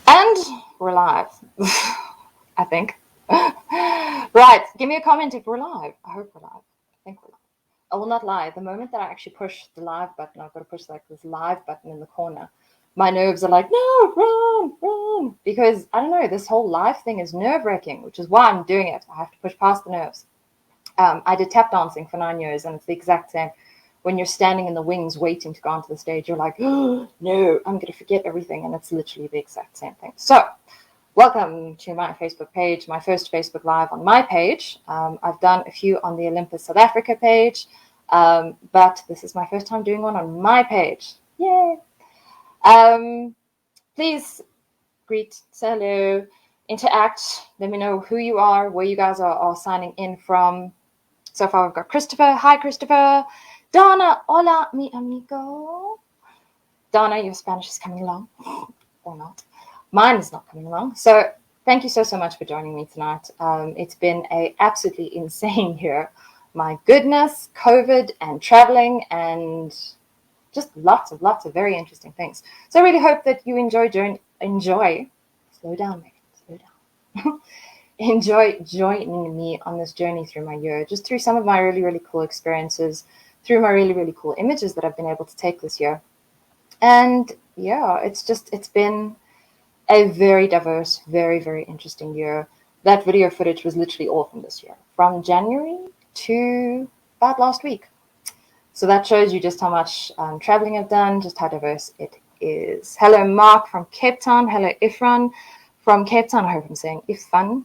And we're live, I think. Right, give me a comment if we're live. I hope we're live. I think we're live. I will not lie. The moment that I actually push the live button, I've got to push like this live button in the corner. My nerves are like, no, run. Because, I don't know, this whole live thing is nerve-wracking, which is why I'm doing it. I have to push past the nerves. I did tap dancing for 9 years, and it's the exact same. When you're standing in the wings waiting to go onto the stage, you're like, oh, no, I'm going to forget everything. And it's literally the exact same thing. So welcome to my Facebook page, my first Facebook Live on my page. I've done a few on the Olympus South Africa page, but this is my first time doing one on my page. Yay! Please greet, say hello, interact. Let me know who you are, where you guys are signing in from. So far, we've got Christopher. Hi, Christopher. Donna, hola, mi amigo. Donna, your Spanish is coming along, or not. Mine is not coming along. So thank you so much for joining me tonight. It's been an absolutely insane year. My goodness, COVID and traveling and just lots of very interesting things. So I really hope that you enjoy, slow down, Megan, slow down. Enjoy joining me on this journey through my year, just through some of my really cool experiences, through my really cool images that I've been able to take this year. And yeah, it's been a very diverse, very interesting year. That video footage was literally all from this year, from January to about last week. So that shows you just how much traveling I've done, just how diverse it is. Hello, Mark from Cape Town. Hello, Ifran from Cape Town. I hope I'm saying Irfan.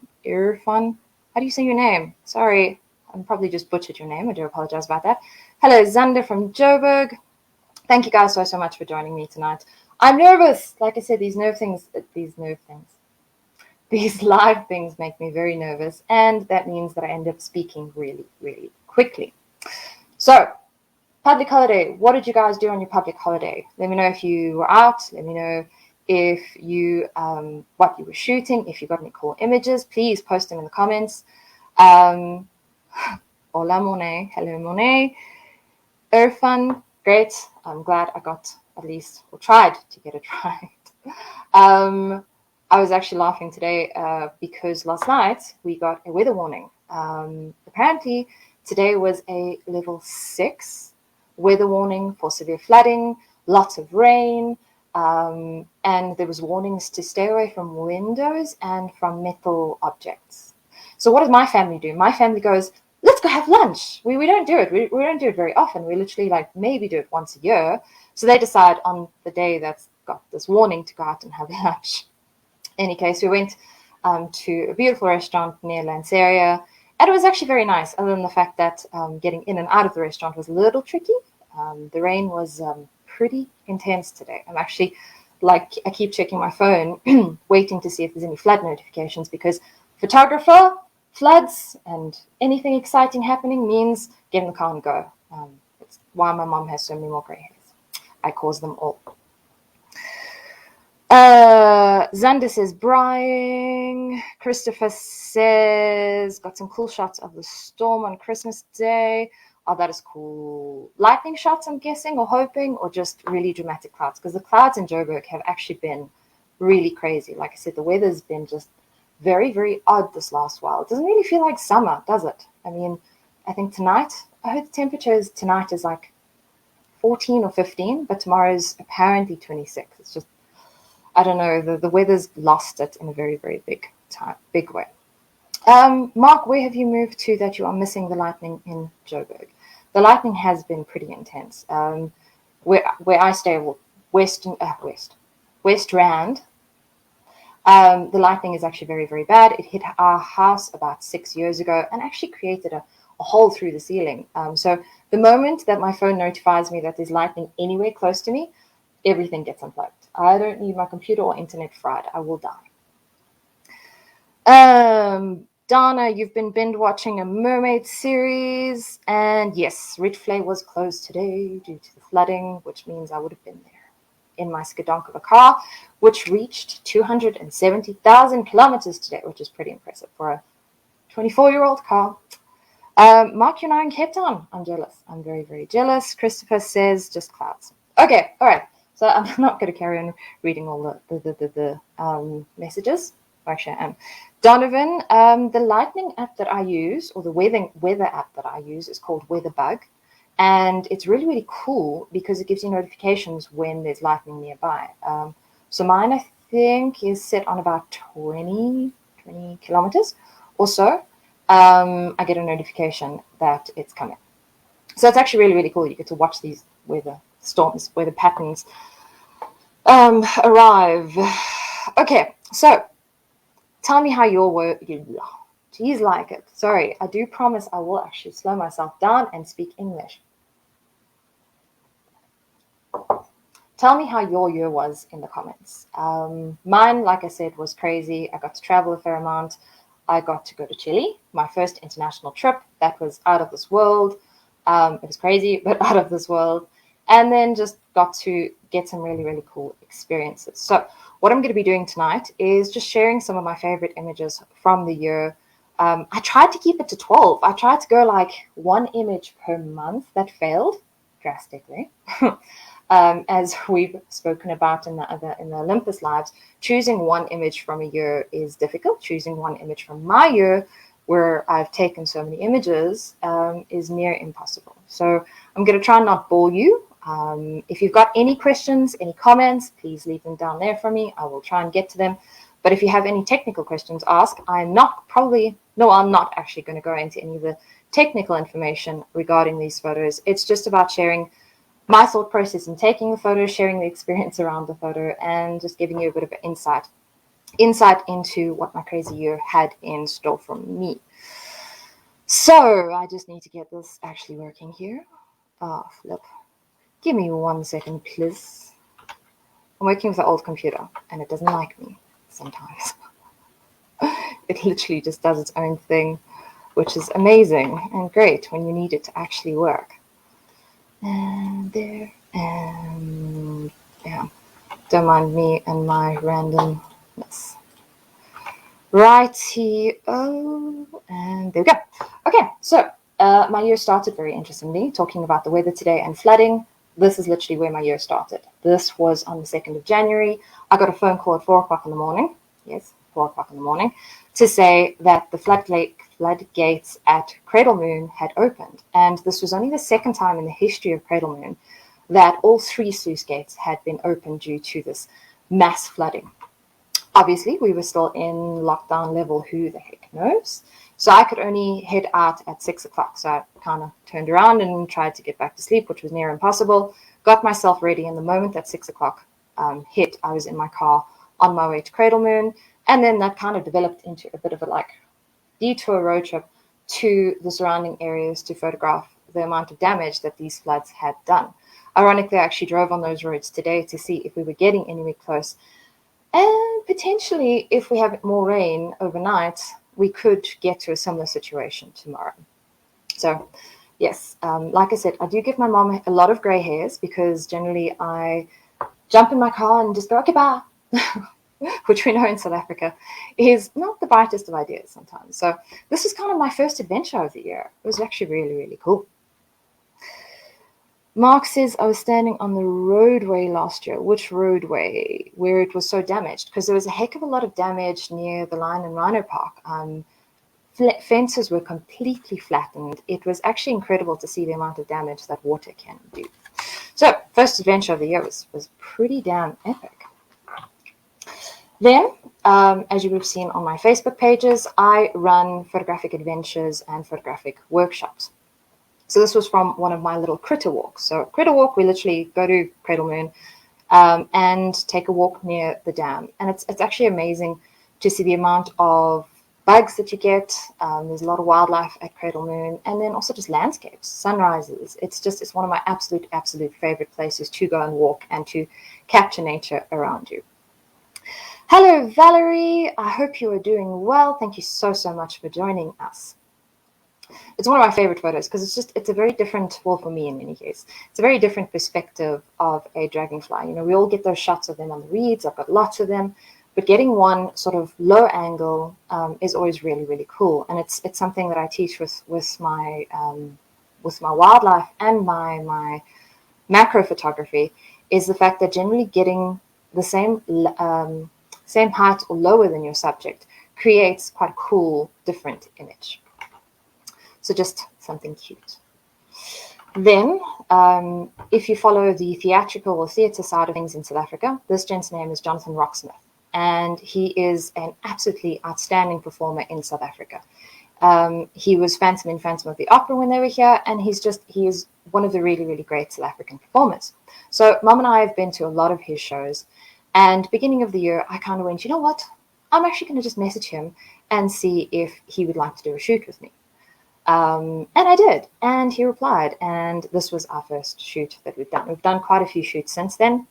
How do you say your name? Sorry, I'm probably just butchered your name. I do apologize about that. Hello, Zander from Joburg. Thank you guys so much for joining me tonight. I'm nervous. Like I said, these live things make me very nervous, and that means that I end up speaking really quickly. So, public holiday. What did you guys do on your public holiday? Let me know if you were out. Let me know if you what you were shooting. If you got any cool images, please post them in the comments. Hola Monet. Hello Monet. Irfan. Great. I'm glad I got at least, or tried to get it right. I was actually laughing today because last night we got a weather warning. Apparently today was a level 6 weather warning for severe flooding, lots of rain, and there was warnings to stay away from windows and from metal objects. So what does my family do? My family goes, let's go have lunch. We don't do it. We don't do it very often. We literally maybe do it once a year. So they decide on the day that's got this warning to go out and have lunch. In any case, we went to a beautiful restaurant near Lanseria, and it was actually very nice, other than the fact that getting in and out of the restaurant was a little tricky. The rain was pretty intense today. I'm actually, I keep checking my phone, waiting to see if there's any flood notifications, because photographer, floods and anything exciting happening means get in the car and go. why my mom has so many more gray hairs. I cause them all. Xander says Brying. Christopher says got some cool shots of the storm on Christmas Day. Oh, that is cool. Lightning shots, I'm guessing, or hoping, or just really dramatic clouds, because the clouds in Joburg have actually been really crazy. Like I said, the weather's been just very, very odd this last while. It doesn't really feel like summer, does it? I mean, I think tonight, I heard the temperatures tonight is like 14 or 15, but tomorrow's apparently 26. It's just, I don't know, the weather's lost it in a very, very big way. Mark, where have you moved to that you are missing the lightning in Joburg? The lightning has been pretty intense. Where I stay, West Rand, the lightning is actually very, very bad. It hit our house about 6 years ago and actually created a hole through the ceiling. So the moment that my phone notifies me that there's lightning anywhere close to me, everything gets unplugged. I don't need my computer or internet fried. I will die. Donna, you've been binge watching a mermaid series, and yes, Red Flay was closed today due to the flooding, which means I would have been there in my skadonk of a car, which reached 270,000 kilometers today, which is pretty impressive for a 24-year-old car. Mark, you're now in Cape Town. I'm jealous. I'm very, very jealous. Christopher says just clouds. Okay, all right. So I'm not going to carry on reading all the messages. Actually, I am. Donovan, the lightning app that I use, or the weather app that I use, is called Weatherbug. And it's really, really cool because it gives you notifications when there's lightning nearby. So mine, I think, is set on about 20 kilometers or so. I get a notification that it's coming. So it's actually really, really cool. You get to watch these weather storms, weather patterns arrive. Okay, so tell me how your work. Geez, like it. Sorry, I do promise I will actually slow myself down and speak English. Tell me how your year was in the comments. Mine, like I said, was crazy. I got to travel a fair amount. I got to go to Chile, my first international trip. That was out of this world. It was crazy, but out of this world. And then just got to get some really, really cool experiences. So what I'm going to be doing tonight is just sharing some of my favorite images from the year. I tried to keep it to 12. I tried to go like one image per month. That failed drastically. As we've spoken about in the Olympus Lives, choosing one image from a year is difficult. Choosing one image from my year, where I've taken so many images, is near impossible. So I'm going to try and not bore you. If you've got any questions, any comments, please leave them down there for me. I will try and get to them. But if you have any technical questions, ask. I'm not actually going to go into any of the technical information regarding these photos. It's just about sharing my thought process in taking the photo, sharing the experience around the photo, and just giving you a bit of an insight into what my crazy year had in store for me. So I just need to get this actually working here. Oh, flip. Give me 1 second, please. I'm working with an old computer, and it doesn't like me sometimes. It literally just does its own thing, which is amazing and great when you need it to actually work. And there, and yeah, don't mind me and my randomness. Righty, and there we go. Okay, so my year started very interestingly, talking about the weather today and flooding. This is literally where my year started. This was on the 2nd of January. I got a phone call at 4 o'clock in the morning. Yes, 4 o'clock in the morning, to say that the floodgates at Cradle Moon had opened. And this was only the second time in the history of Cradle Moon that all 3 sluice gates had been opened due to this mass flooding. Obviously, we were still in lockdown level, who the heck knows? So I could only head out at 6 o'clock. So I kind of turned around and tried to get back to sleep, which was near impossible. Got myself ready, and the moment that 6 o'clock hit, I was in my car on my way to Cradle Moon. And then that kind of developed into a bit of a detour road trip to the surrounding areas to photograph the amount of damage that these floods had done. Ironically, I actually drove on those roads today to see if we were getting anywhere close. And potentially, if we have more rain overnight, we could get to a similar situation tomorrow. So Yes, like I said, I do give my mom a lot of grey hairs because generally I jump in my car and just go, okay, bye, which we know in South Africa is not the brightest of ideas sometimes. So this was kind of my first adventure of the year. It was actually really, really cool. Mark says, I was standing on the roadway last year. Which roadway? Where it was so damaged? Because there was a heck of a lot of damage near the Lion and Rhino Park. Fences were completely flattened. It was actually incredible to see the amount of damage that water can do. So, first adventure of the year was pretty damn epic. Then, as you would have seen on my Facebook pages, I run photographic adventures and photographic workshops. So this was from one of my little critter walks. So critter walk, we literally go to Cradle Moon and take a walk near the dam. And it's actually amazing to see the amount of bugs that you get. There's a lot of wildlife at Cradle Moon, and then also just landscapes, sunrises. It's one of my absolute favorite places to go and walk and to capture nature around you. Hello, Valerie. I hope you are doing well. Thank you so much for joining us. It's one of my favorite photos because it's a very different, well, for me in any case, it's a very different perspective of a dragonfly. You know, we all get those shots of them on the reeds. I've got lots of them, but getting one sort of low angle is always really, really cool. And it's something that I teach with my wildlife and my macro photography, is the fact that generally getting the same height or lower than your subject creates quite a cool, different image. So just something cute. Then, if you follow the theatrical or theatre side of things in South Africa, this gent's name is Jonathan Rocksmith, and he is an absolutely outstanding performer in South Africa. He was Phantom in Phantom of the Opera when they were here, and he is one of the really, really great South African performers. So Mom and I have been to a lot of his shows, and beginning of the year, I kind of went, you know what? I'm actually going to just message him and see if he would like to do a shoot with me. And I did, and he replied, and this was our first shoot that we've done. We've done quite a few shoots since then,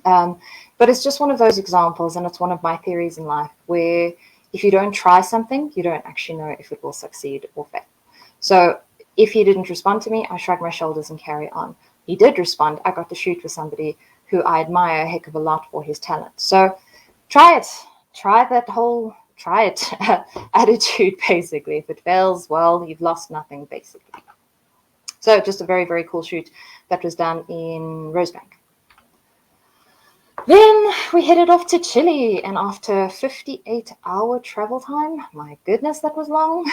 but it's just one of those examples, and it's one of my theories in life, where if you don't try something, you don't actually know if it will succeed or fail. So if he didn't respond to me, I shrugged my shoulders and carry on. He did respond. I got to shoot with somebody who I admire a heck of a lot for his talent. So try it. Try it attitude, basically. If it fails, well, you've lost nothing, basically. So just a very, very cool shoot that was done in Rosebank. Then we headed off to Chile, and after 58-hour travel time, my goodness, that was long.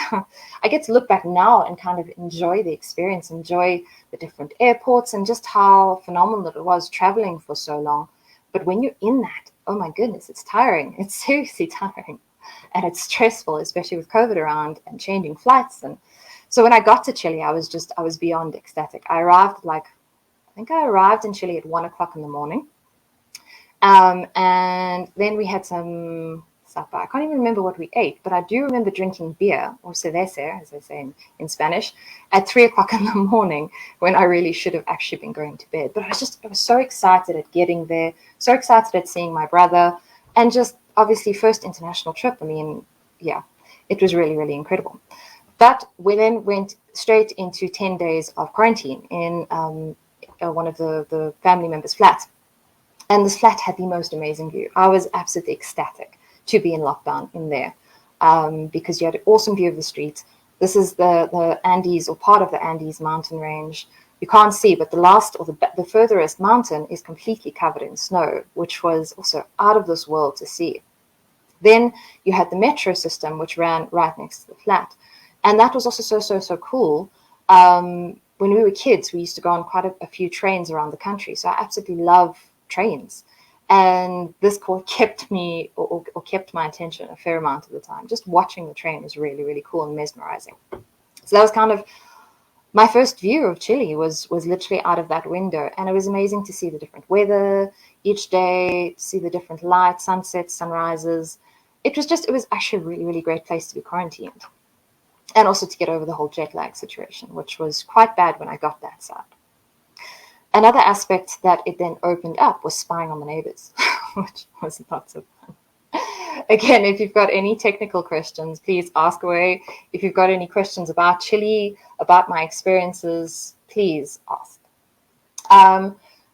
I get to look back now and kind of enjoy the experience, enjoy the different airports, and just how phenomenal it was traveling for so long. But when you're in that, oh my goodness, it's tiring. It's seriously tiring. And it's stressful, especially with COVID around and changing flights. And so when I got to Chile, I was beyond ecstatic. I think I arrived in Chile at 1:00 in the morning. And then we had some supper. I can't even remember what we ate, but I do remember drinking beer, or cerveza, as they say in Spanish, at 3:00 in the morning, when I really should have actually been going to bed. But I was so excited at getting there, so excited at seeing my brother, and just obviously first international trip. I mean, yeah, it was really, really incredible. But we then went straight into 10 days of quarantine in one of the family members' flats. And this flat had the most amazing view. I was absolutely ecstatic to be in lockdown in there because you had an awesome view of the streets. This is the Andes, or part of the Andes mountain range. You can't see, but the furthest mountain is completely covered in snow, which was also out of this world to see. Then you had the metro system, which ran right next to the flat. And that was also so cool. When we were kids, we used to go on quite a few trains around the country. So I absolutely love trains. And this kept me, or kept my attention a fair amount of the time. Just watching the train was really, really cool and mesmerizing. So that was kind of my first view of Chile, was literally out of that window. And it was amazing to see the different weather each day, see the different lights, sunsets, sunrises. It was actually a really, really great place to be quarantined. And also to get over the whole jet lag situation, which was quite bad when I got that side. Another aspect that it then opened up was spying on the neighbors, which was lots of fun. Again, if you've got any technical questions, please ask away. If you've got any questions about Chile, about my experiences, please ask.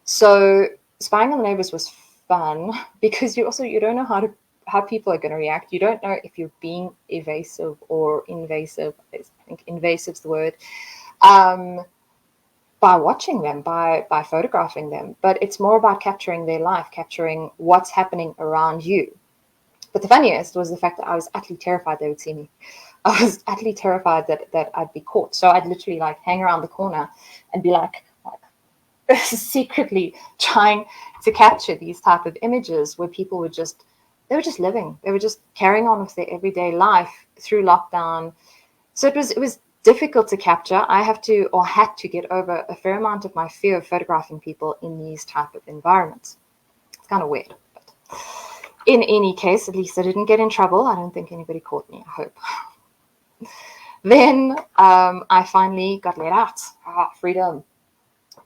So spying on the neighbors was fun because you don't know how people are going to react. You don't know if you're being evasive or invasive. I think invasive is the word. By watching them, by photographing them, but it's more about capturing their life, capturing what's happening around you. But the funniest was the fact that I was utterly terrified they would see me. I was utterly terrified that I'd be caught. So I'd literally like hang around the corner and be like secretly trying to capture these type of images where people were just living. They were just carrying on with their everyday life through lockdown. So it was difficult to capture. I had to get over a fair amount of my fear of photographing people in these type of environments. It's kind of weird. But in any case, at least I didn't get in trouble. I don't think anybody caught me, I hope. Then I finally got let out. Freedom.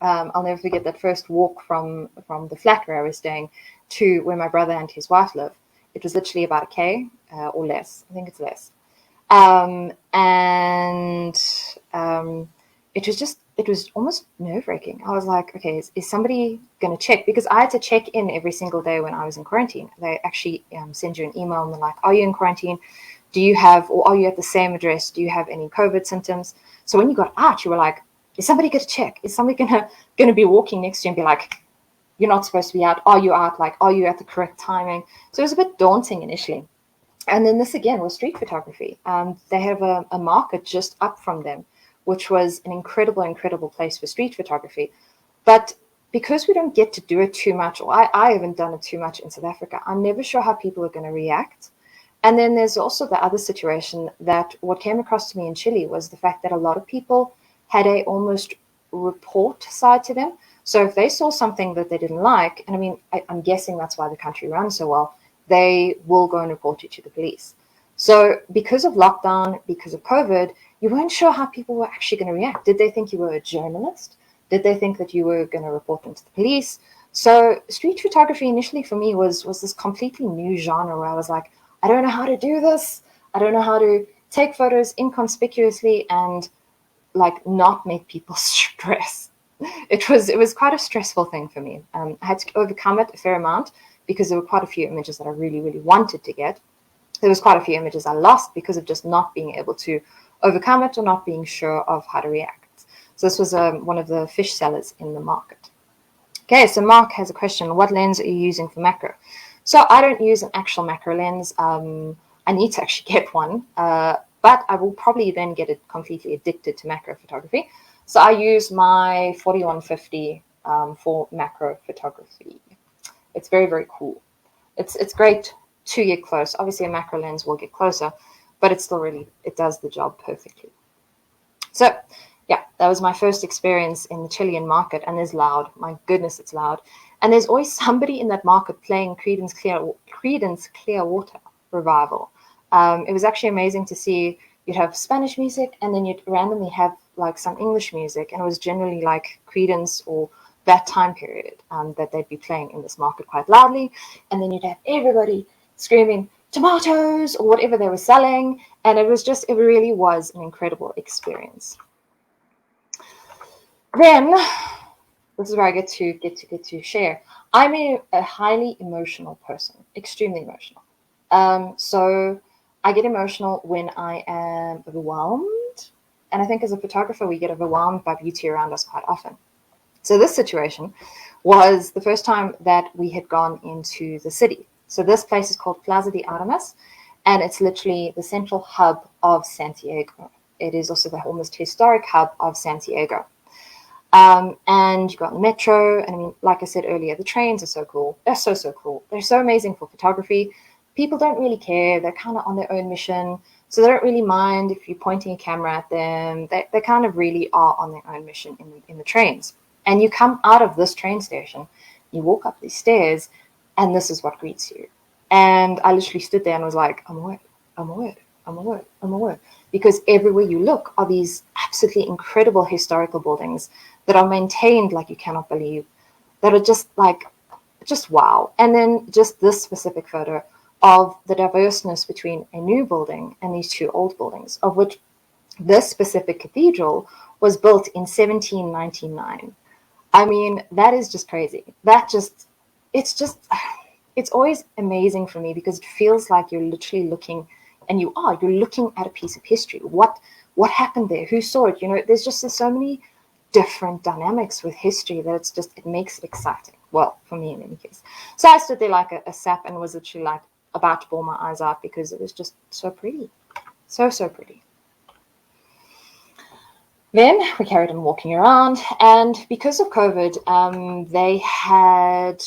I'll never forget that first walk from the flat where I was staying to where my brother and his wife live. It was literally about a K or less. I think it's less. It was almost nerve-wracking. I was like, okay, is somebody going to check? Because I had to check in every single day when I was in quarantine. They actually send you an email and they're like, are you in quarantine? Or are you at the same address? Do you have any COVID symptoms? So when you got out, you were like, is somebody going to check? Is somebody going to be walking next to you and be like, you're not supposed to be out. Are you out? Like, are you at the correct timing? So it was a bit daunting initially. And then this again was street photography. They have a market just up from them, which was an incredible place for street photography. But because we don't get to do it too much, or I haven't done it too much in South Africa, I'm never sure how people are going to react. And then there's also the other situation that what came across to me in Chile was the fact that a lot of people had a almost report side to them. So if they saw something that they didn't like, and I mean, I'm guessing that's why the country runs so well, they will go and report you to the police. So because of lockdown, because of COVID, you weren't sure how people were actually going to react. Did they think you were a journalist? Did they think that you were going to report them to the police? So street photography initially for me was this completely new genre where I was like, I don't know how to do this. I don't know how to take photos inconspicuously and like not make people stress. It was quite a stressful thing for me. I had to overcome it a fair amount because there were quite a few images that I really wanted to get. There was quite a few images I lost because of just not being able to overcome it or not being sure of how to react. So this was one of the fish sellers in the market. Okay, so Mark has a question. What lens are you using for macro? So I don't use an actual macro lens. I need to actually get one, but I will probably then get it completely addicted to macro photography. So I use my 4150 for macro photography. It's very cool. It's great to get close. Obviously, a macro lens will get closer, but it does the job perfectly. So yeah, that was my first experience in the Chilean market, and it's loud. My goodness, it's loud. And there's always somebody in that market playing Creedence Clearwater Revival. It was actually amazing to see. You'd have Spanish music, and then you'd randomly have like some English music, and it was generally like Creedence or that time period that they'd be playing in this market quite loudly. And then you'd have everybody screaming tomatoes or whatever they were selling, and it really was an incredible experience. Then this is where I get to share. I'm a highly emotional person, extremely emotional. So I get emotional when I am overwhelmed, and I think as a photographer we get overwhelmed by beauty around us quite often. So this situation was the first time that we had gone into the city. So this place is called Plaza de Armas, and it's literally the central hub of Santiago. It is also the almost historic hub of Santiago. And you got the metro, and I mean, like I said earlier, the trains are so cool. They're so cool. They're so amazing for photography. People don't really care. They're kind of on their own mission, so they don't really mind if you're pointing a camera at them. They kind of really are on their own mission in the trains. And you come out of this train station, you walk up these stairs, and this is what greets you. And I literally stood there and was like, I'm a word. Because everywhere you look are these absolutely incredible historical buildings that are maintained like you cannot believe, that are just wow. And then just this specific photo of the diverseness between a new building and these two old buildings, of which this specific cathedral was built in 1799. I mean, that is just crazy. It's just, it's always amazing for me because it feels like you're literally looking, and you're looking at a piece of history. What happened there? Who saw it? There's just so many different dynamics with history that it makes it exciting. Well, for me in any case. So I stood there like a sap and was literally like about to bawl my eyes out because it was just so pretty. So, so pretty. Then we carried on walking around, and because of COVID, they had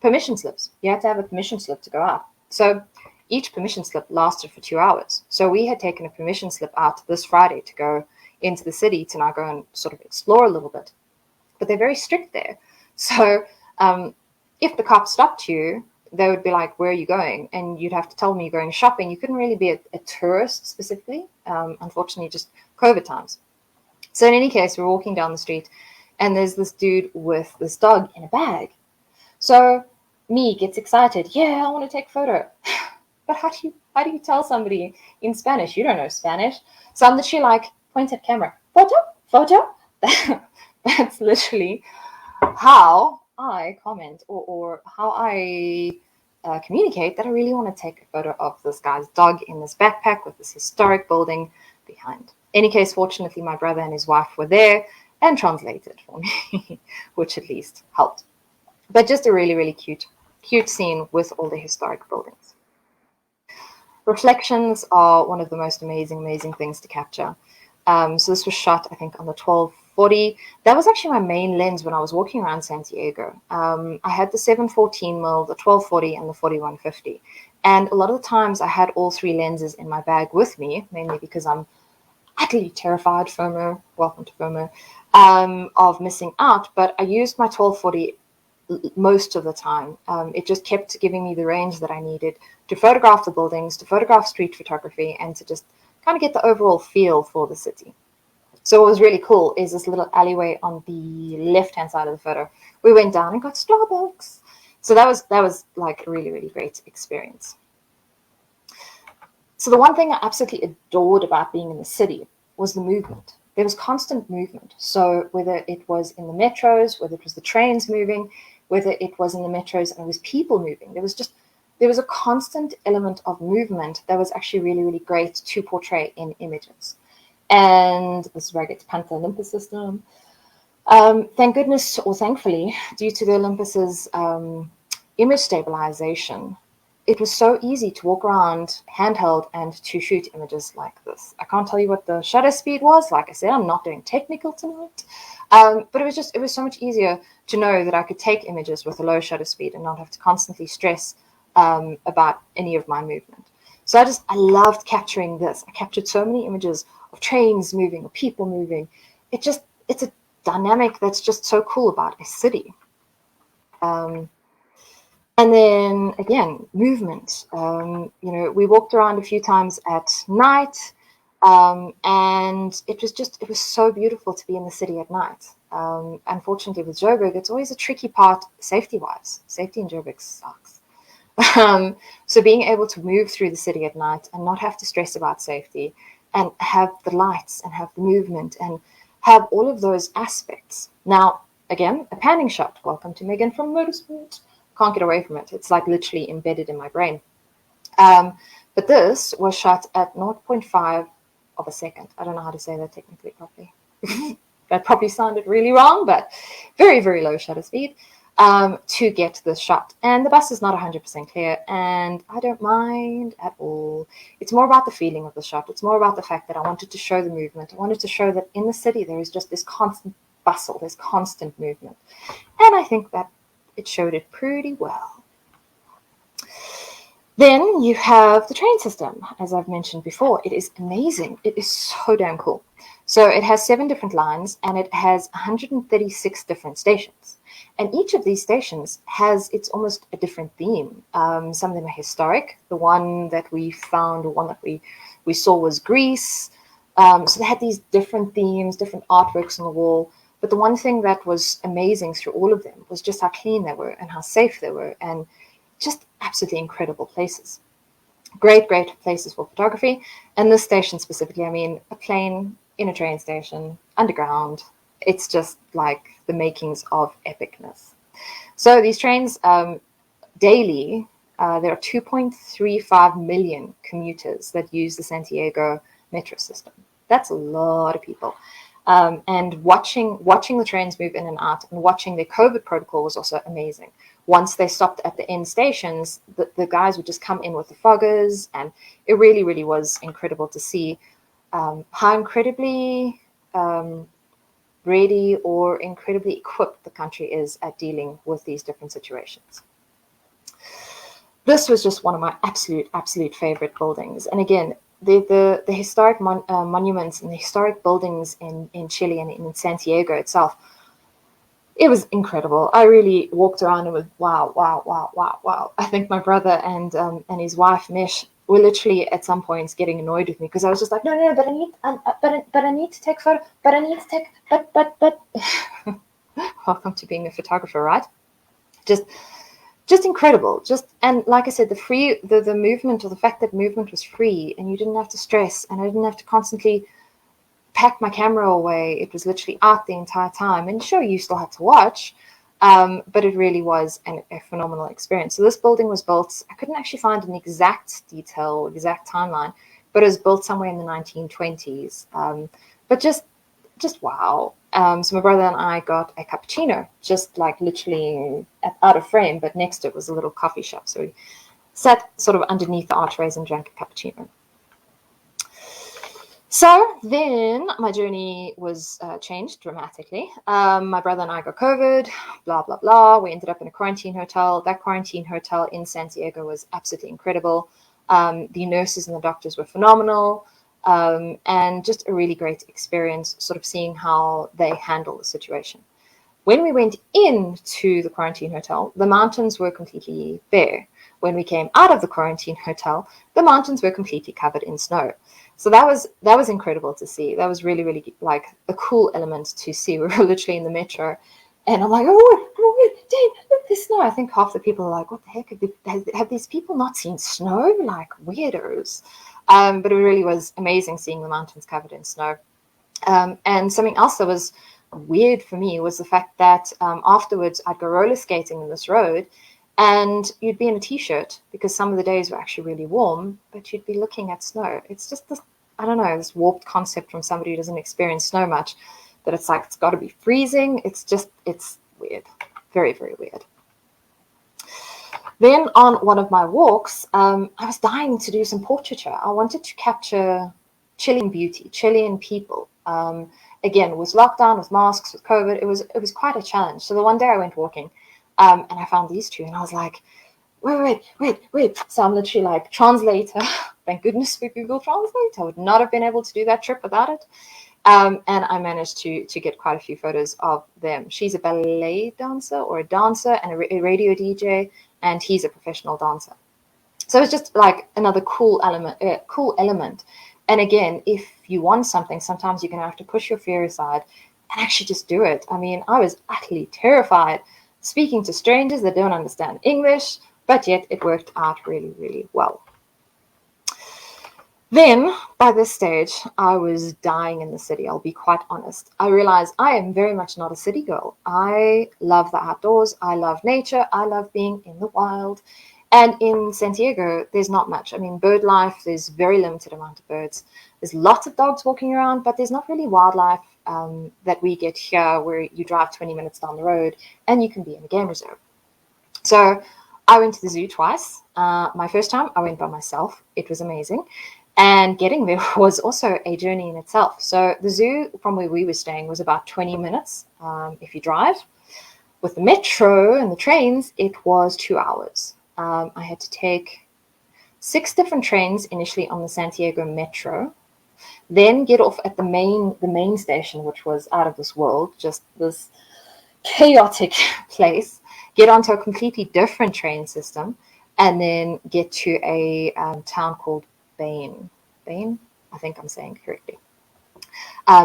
permission slips. You had to have a permission slip to go out. So each permission slip lasted for 2 hours. So we had taken a permission slip out this Friday to go into the city to now go and sort of explore a little bit. But they're very strict there. So if the cops stopped you, they would be like, where are you going? And you'd have to tell them you're going shopping. You couldn't really be a tourist specifically, unfortunately, just COVID times. So in any case, we're walking down the street and there's this dude with this dog in a bag. So me gets excited. Yeah, I want to take a photo. But how do you tell somebody in Spanish? You don't know Spanish. So I'm literally like, point at camera. Photo. That's literally how I comment or how I communicate that I really want to take a photo of this guy's dog in this backpack with this historic building behind. In any case, fortunately, my brother and his wife were there and translated for me, which at least helped. But just a really, really cute scene with all the historic buildings. Reflections are one of the most amazing things to capture. So this was shot, I think, on the 1240. That was actually my main lens when I was walking around Santiago. I had the 714mm, the 1240, and the 4150. And a lot of the times I had all three lenses in my bag with me, mainly because I'm utterly terrified, FOMO, welcome to FOMO, of missing out. But I used my 1240 most of the time. It just kept giving me the range that I needed to photograph the buildings, to photograph street photography, and to just kind of get the overall feel for the city. So what was really cool is this little alleyway on the left-hand side of the photo. We went down and got Starbucks. So that was like a really, really great experience. So the one thing I absolutely adored about being in the city was the movement. There was constant movement. So whether it was in the metros, whether it was the trains moving, whether it was in the metros and it was people moving, there was a constant element of movement that was actually really, really great to portray in images. And this is where I get to punt the Olympus system. Thank goodness, or thankfully, due to the Olympus's image stabilization, it was so easy to walk around handheld and to shoot images like this. I can't tell you what the shutter speed was. Like I said, I'm not doing technical tonight. But it was so much easier to know that I could take images with a low shutter speed and not have to constantly stress about any of my movement. So I loved capturing this. I captured so many images of trains moving or people moving. It's a dynamic that's just so cool about a city. And then again, movement. We walked around a few times at night, and it was so beautiful to be in the city at night. Unfortunately, with Joburg, it's always a tricky part safety-wise. Safety in Joburg sucks. So being able to move through the city at night and not have to stress about safety and have the lights and have the movement and have all of those aspects. Now, again, a panning shot. Welcome to Megan from Motorsport. Can't get away from it. It's like literally embedded in my brain. But this was shot at 0.5 of a second. I don't know how to say that technically properly. That probably sounded really wrong, but very, very low shutter speed to get this shot. And the bus is not 100% clear, and I don't mind at all. It's more about the feeling of the shot. It's more about the fact that I wanted to show the movement. I wanted to show that in the city there is just this constant bustle, this constant movement. And I think that it showed it pretty well. Then you have the train system, as I've mentioned before. It is amazing. It is so damn cool. So it has 7 different lines, and it has 136 different stations. And each of these stations has its almost a different theme. Some of them are historic. The one that we found, or one that we saw was Greece. So they had these different themes, different artworks on the wall. But the one thing that was amazing through all of them was just how clean they were and how safe they were. And just absolutely incredible places. Great places for photography. And this station specifically, I mean, a plane in a train station, underground, it's just like the makings of epicness. So these trains, daily, there are 2.35 million commuters that use the Santiago metro system. That's a lot of people. And watching the trains move in and out and watching their COVID protocol was also amazing. Once they stopped at the end stations, the guys would just come in with the foggers, and it really, really was incredible to see how incredibly ready or incredibly equipped the country is at dealing with these different situations. This was just one of my absolute favorite buildings. And again, the historic monuments and the historic buildings in Chile and in Santiago itself, it was incredible. I really walked around and was wow. I think my brother and his wife Mish were literally at some points getting annoyed with me because I was just like, no, but I need to take photo, but I need to take, but. Welcome to being a photographer, right? Just incredible. And like I said, the movement, or the fact that movement was free and you didn't have to stress, and I didn't have to constantly pack my camera away. It was literally out the entire time. And sure, you still had to watch, but it really was a phenomenal experience. So this building was built, I couldn't actually find an exact detail, exact timeline, but it was built somewhere in the 1920s. But just wow. So my brother and I got a cappuccino, just like literally out of frame, but next to it was a little coffee shop. So we sat sort of underneath the archways and drank a cappuccino. So then my journey was changed dramatically. My brother and I got COVID, blah, blah, blah. We ended up in a quarantine hotel. That quarantine hotel in Santiago was absolutely incredible. The nurses and the doctors were phenomenal. And just a really great experience, sort of seeing how they handle the situation. When we went into the quarantine hotel, the mountains were completely bare. When we came out of the quarantine hotel, the mountains were completely covered in snow. So that was incredible to see. That was really, really like a cool element to see. We were literally in the metro, and I'm like, oh, Dave, look, there's snow. I think half the people are like, what the heck? Have these people not seen snow? Like weirdos. But it really was amazing seeing the mountains covered in snow. And something else that was weird for me was the fact that afterwards I'd go roller skating in this road, and you'd be in a t-shirt because some of the days were actually really warm, but you'd be looking at snow. It's just this, I don't know, this warped concept from somebody who doesn't experience snow much, that it's like it's got to be freezing. It's weird. Very, very weird. Then on one of my walks, I was dying to do some portraiture. I wanted to capture Chilean beauty, Chilean people. Again, with lockdown, with masks, with COVID, it was quite a challenge. So the one day I went walking, and I found these two, and I was like, wait. So I'm literally like, translator. Thank goodness for Google Translate. I would not have been able to do that trip without it. And I managed to get quite a few photos of them. She's a ballet dancer or a dancer and a radio DJ, and he's a professional dancer. So it's just like another cool element. And again, if you want something, sometimes you're going to have to push your fear aside and actually just do it. I mean, I was utterly terrified speaking to strangers that don't understand English, but yet it worked out really, really well. Then, by this stage, I was dying in the city, I'll be quite honest. I realized I am very much not a city girl. I love the outdoors, I love nature, I love being in the wild. And in Santiago, there's not much. I mean, bird life, there's very limited amount of birds. There's lots of dogs walking around, but there's not really wildlife that we get here where you drive 20 minutes down the road and you can be in a game reserve. So I went to the zoo twice. My first time, I went by myself. It was amazing. And getting there was also a journey in itself. So the zoo from where we were staying was about 20 minutes if you drive. With the metro and the trains, it was 2 hours. I had to take 6 different trains initially on the Santiago metro, then get off at the main station, which was out of this world, just this chaotic place, get onto a completely different train system, and then get to a town called Bain, I think I'm saying correctly.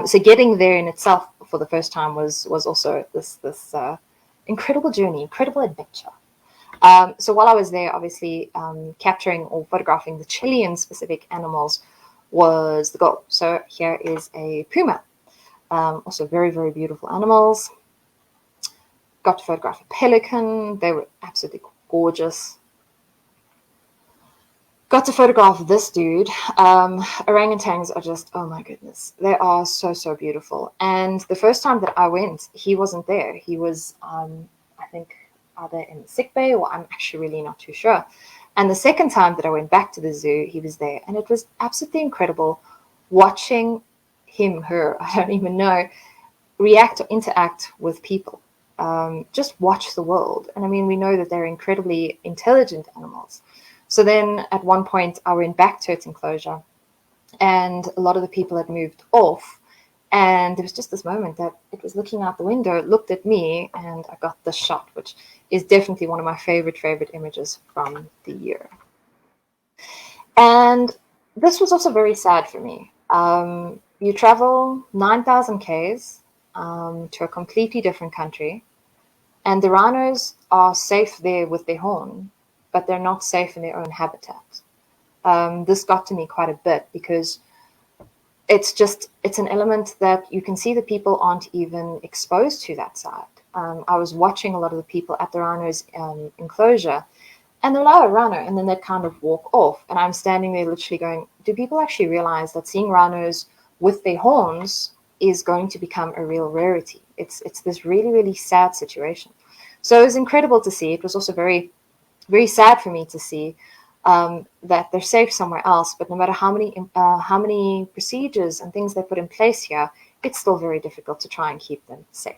So getting there in itself for the first time was also this incredible journey, incredible adventure. So while I was there, obviously capturing or photographing the Chilean specific animals was the goal. So here is a puma. Also very, very beautiful animals. Got to photograph a pelican. They were absolutely gorgeous. Got to photograph this dude. Orangutans are just, oh my goodness. They are so, so beautiful. And the first time that I went, he wasn't there. He was, I think, either in the sick bay or I'm actually really not too sure. And the second time that I went back to the zoo, he was there. And it was absolutely incredible watching him, her, I don't even know, react or interact with people. Just watch the world. And I mean, we know that they're incredibly intelligent animals. So then at one point, I went back to its enclosure and a lot of the people had moved off. And there was just this moment that it was looking out the window, looked at me, and I got this shot, which is definitely one of my favorite images from the year. And this was also very sad for me. You travel 9,000 Ks to a completely different country, and the rhinos are safe there with their horn, but they're not safe in their own habitat. This got to me quite a bit because it's an element that you can see that people aren't even exposed to that side. I was watching a lot of the people at the rhinos enclosure, and they'll allow a rhino, and then they'd kind of walk off. And I'm standing there literally going, do people actually realize that seeing rhinos with their horns is going to become a real rarity? It's this really sad situation. So it was incredible to see. It was also very, very sad for me to see that they're safe somewhere else. But no matter how many procedures and things they put in place here, it's still very difficult to try and keep them safe.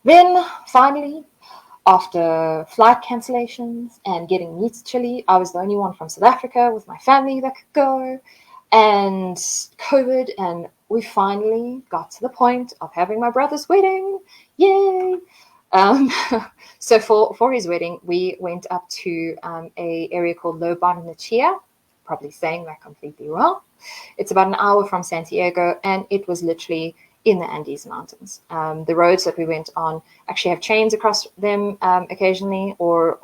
Then finally, after flight cancellations and getting me to Chile, I was the only one from South Africa with my family that could go, and COVID, and we finally got to the point of having my brother's wedding. Yay! So for his wedding, we went up to a area called Lo Barnechea, probably saying that completely wrong. It's about an hour from Santiago, and it was literally in the Andes Mountains. The roads that we went on actually have chains across them occasionally, or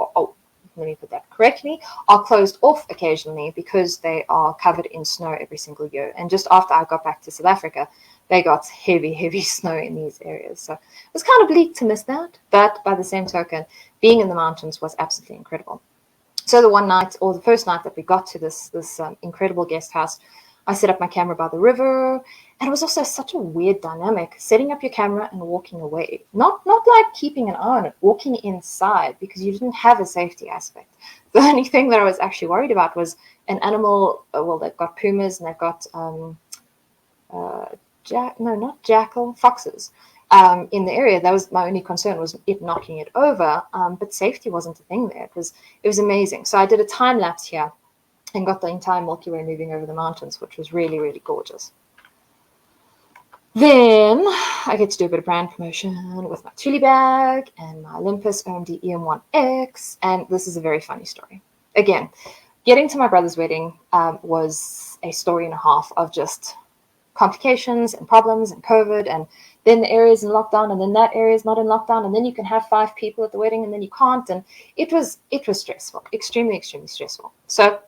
let me put that correctly, are closed off occasionally because they are covered in snow every single year. And just after I got back to South Africa, they got heavy snow in these areas. So it was kind of bleak to miss that, but by the same token, being in the mountains was absolutely incredible. So the one night, or the first night that we got to this incredible guest house, I set up my camera by the river, and it was also such a weird dynamic, setting up your camera and walking away. Not like keeping an eye on it, walking inside, because you didn't have a safety aspect. The only thing that I was actually worried about was an animal, well, they've got pumas and they've got, not jackal, foxes in the area. That was my only concern, was it knocking it over, but safety wasn't a thing there. It was amazing. So I did a time lapse here and got the entire Milky Way moving over the mountains, which was really gorgeous. Then I get to do a bit of brand promotion with my Chile bag and my Olympus OMD EM1X, and this is a very funny story. Again, getting to my brother's wedding was a story and a half of just complications and problems and COVID, and then the area is in lockdown, and then that area is not in lockdown, and then you can have 5 people at the wedding, and then you can't, and it was stressful, extremely stressful. So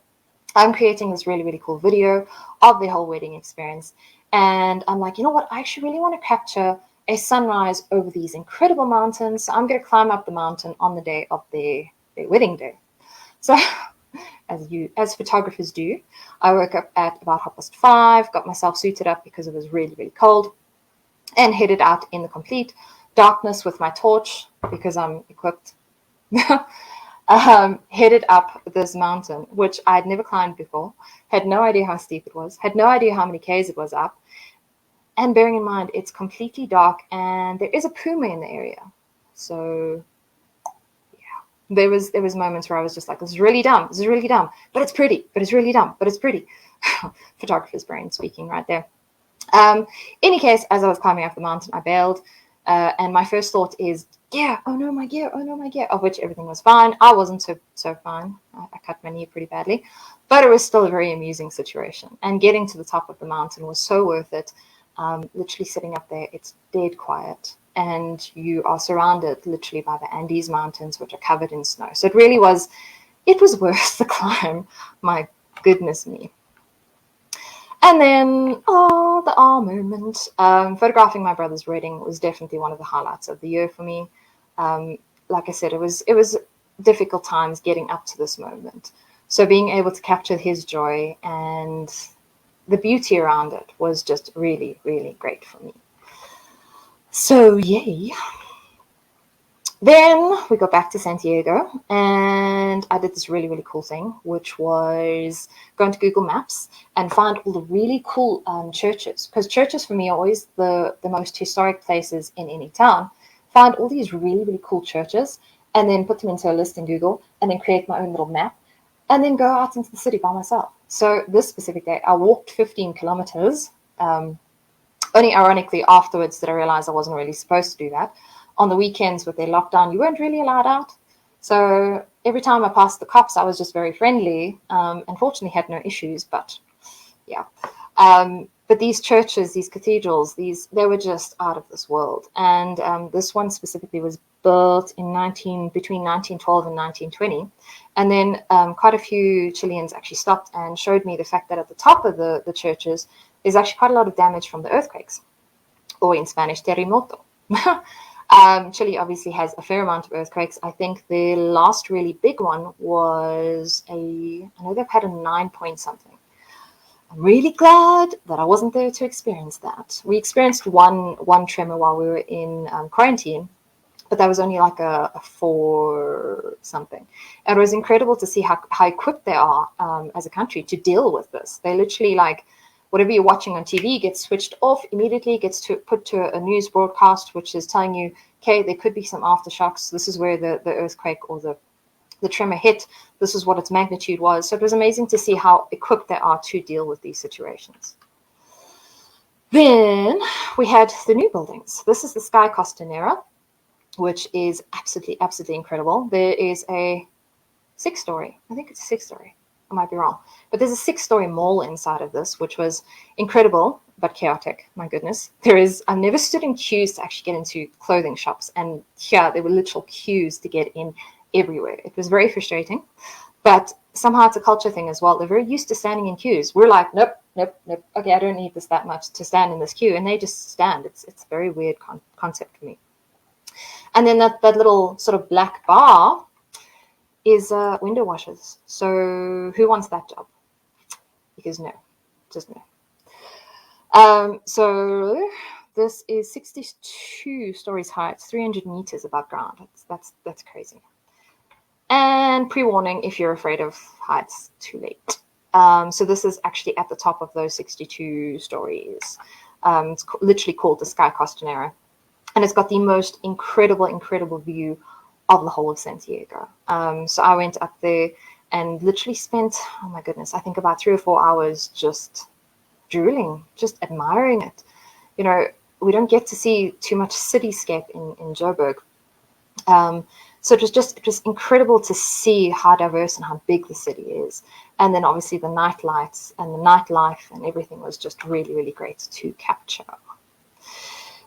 I'm creating this really cool video of the whole wedding experience. And I'm like, you know what? I actually really want to capture a sunrise over these incredible mountains. So I'm going to climb up the mountain on the day of their wedding day. So as photographers do, I woke up at about 5:30, got myself suited up because it was really cold, and headed out in the complete darkness with my torch because I'm equipped. Headed up this mountain, which I'd never climbed before, had no idea how steep it was, had no idea how many Ks it was up, and bearing in mind it's completely dark and there is a puma in the area. So yeah, there was moments where I was just like, this is really dumb, but it's pretty, but it's really dumb, but it's pretty. Photographer's brain speaking right there. Any case, as I was climbing up the mountain, I bailed, and my first thought is, oh no, my gear, of which everything was fine. I wasn't so fine. I cut my knee pretty badly, but it was still a very amusing situation. And getting to the top of the mountain was so worth it. Literally sitting up there, it's dead quiet. and you are surrounded literally by the Andes Mountains, which are covered in snow. So it was worth the climb. My goodness me. And then, the moment. Photographing my brother's wedding was definitely one of the highlights of the year for me. Like I said, it was difficult times getting up to this moment. So being able to capture his joy and the beauty around it was just really, really great for me. So, yay. Then we got back to Santiago, and I did this really, really cool thing, which was go into Google Maps and find all the really cool churches. Because churches for me are always the most historic places in any town. Find all these really, really cool churches and then put them into a list in Google and then create my own little map and then go out into the city by myself. So this specific day, I walked 15 kilometers. Only ironically afterwards did I realize I wasn't really supposed to do that. On the weekends with their lockdown, you weren't really allowed out. So every time I passed the cops, I was just very friendly. Unfortunately, had no issues, but yeah. But these churches, these cathedrals, they were just out of this world. And this one specifically was built in between 1912 and 1920. And then quite a few Chileans actually stopped and showed me the fact that at the top of the churches, there's actually quite a lot of damage from the earthquakes, or in Spanish, terremoto. Chile obviously has a fair amount of earthquakes. I think the last really big one was I know they've had a 9 point something. I'm really glad that I wasn't there to experience that. We experienced one tremor while we were in quarantine, but that was only like a 4 something. And it was incredible to see how equipped they are as a country to deal with this. They literally, like, whatever you're watching on TV gets switched off immediately, gets put to a news broadcast, which is telling you, okay, there could be some aftershocks. This is where the earthquake or the tremor hit. This is what its magnitude was. So it was amazing to see how equipped they are to deal with these situations. Then we had the new buildings. This is the Sky Costanera, which is absolutely, absolutely incredible. There is a 6-story. I think it's a 6-story. I might be wrong. But there's a 6-story mall inside of this, which was incredible, but chaotic. My goodness. I've never stood in queues to actually get into clothing shops. And here, there were literal queues to get in everywhere. It was very frustrating. But somehow it's a culture thing as well. They're very used to standing in queues. We're like, nope. Okay, I don't need this that much to stand in this queue. And they just stand. It's a very weird concept for me. And then that little sort of black bar is window washers. So who wants that job? Because no, just no. So this is 62 stories high. It's 300 meters above ground. That's crazy. And pre-warning, if you're afraid of heights, too late. So this is actually at the top of those 62 stories. It's literally called the Sky Costanera. And it's got the most incredible view of the whole of Santiago. So I went up there and literally spent, oh my goodness, I think about 3 or 4 hours just drooling, just admiring it. You know, we don't get to see too much cityscape in Joburg. So it was incredible to see how diverse and how big the city is. And then obviously the night lights and the nightlife and everything was just really, really great to capture.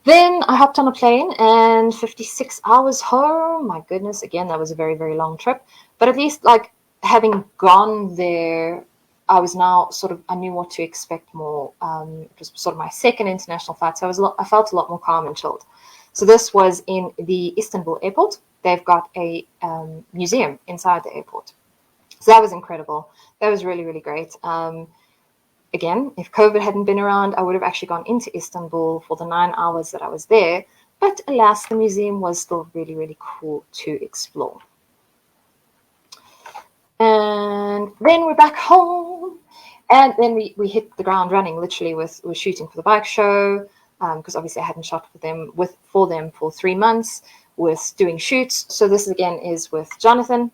Then I hopped on a plane and 56 hours home. My goodness, again, that was a very, very long trip. But at least, like, having gone there, I was now I knew what to expect more. It was sort of my second international flight, so I felt a lot more calm and chilled. So this was in the Istanbul airport. They've got a museum inside the airport. So that was incredible. That was really, really great. Again, if COVID hadn't been around, I would have actually gone into Istanbul for the 9 hours that I was there. But alas, the museum was still really, really cool to explore. And then we're back home. And then we hit the ground running, literally, with shooting for the bike show. Because obviously I hadn't shot for them for 3 months, with doing shoots. So this again is with Jonathan.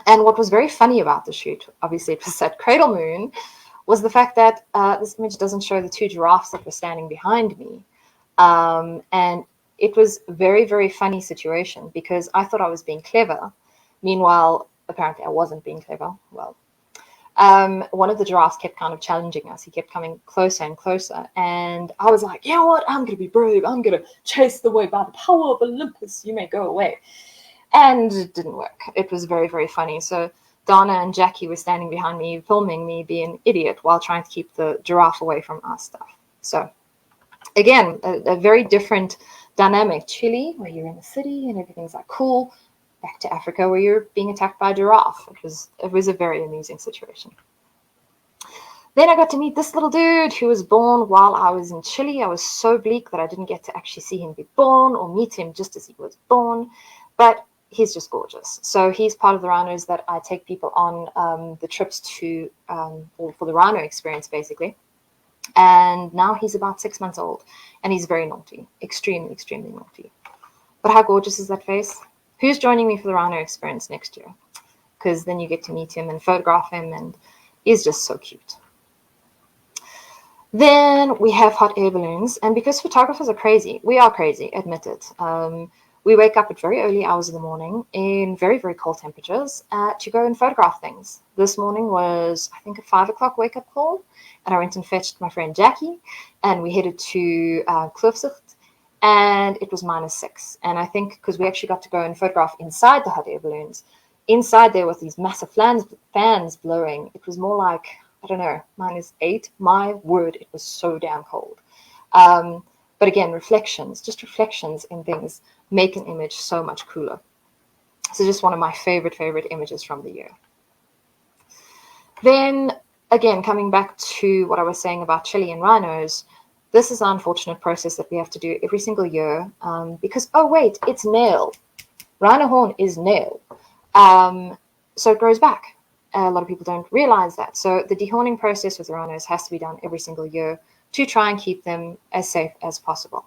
And what was very funny about the shoot, obviously it was at Cradle Moon, was the fact that this image doesn't show the 2 giraffes that were standing behind me. And it was a very, very funny situation because I thought I was being clever. Meanwhile, apparently I wasn't being clever. Well, one of the giraffes kept kind of challenging us. He kept coming closer and closer. And I was like, you know what? I'm going to be brave. I'm going to chase the way by the power of Olympus. You may go away. And it didn't work. It was very, very funny. So Donna and Jackie were standing behind me, filming me being an idiot while trying to keep the giraffe away from our stuff. So again, a very different dynamic. Chile, where you're in the city and everything's like cool. Back to Africa, where you're being attacked by a giraffe. It was a very amusing situation. Then I got to meet this little dude who was born while I was in Chile. I was so bleak that I didn't get to actually see him be born or meet him just as he was born. But he's just gorgeous. So he's part of the rhinos that I take people on the trips to, for the rhino experience, basically. And now he's about 6 months old. And he's very naughty. Extremely, extremely naughty. But how gorgeous is that face? Who's joining me for the rhino experience next year? Because then you get to meet him and photograph him, and he's just so cute. Then we have hot air balloons, and because photographers are crazy, we are crazy, admit it. We wake up at very early hours of the morning in very, very cold temperatures to go and photograph things. This morning was, I think, a 5 o'clock wake-up call, and I went and fetched my friend Jackie, and we headed to Kloofzicht, and it was -6. And I think because we actually got to go and photograph inside the hot air balloons, inside there with these massive fans blowing, it was more like, I don't know, -8. My word, it was so damn cold. But again, just reflections in things make an image so much cooler. So just one of my favorite images from the year. Then again, coming back to what I was saying about Chile and rhinos, this is an unfortunate process that we have to do every single year because, oh wait, it's nail. Rhino horn is nail. So it grows back. A lot of people don't realize that. So the dehorning process with the rhinos has to be done every single year to try and keep them as safe as possible.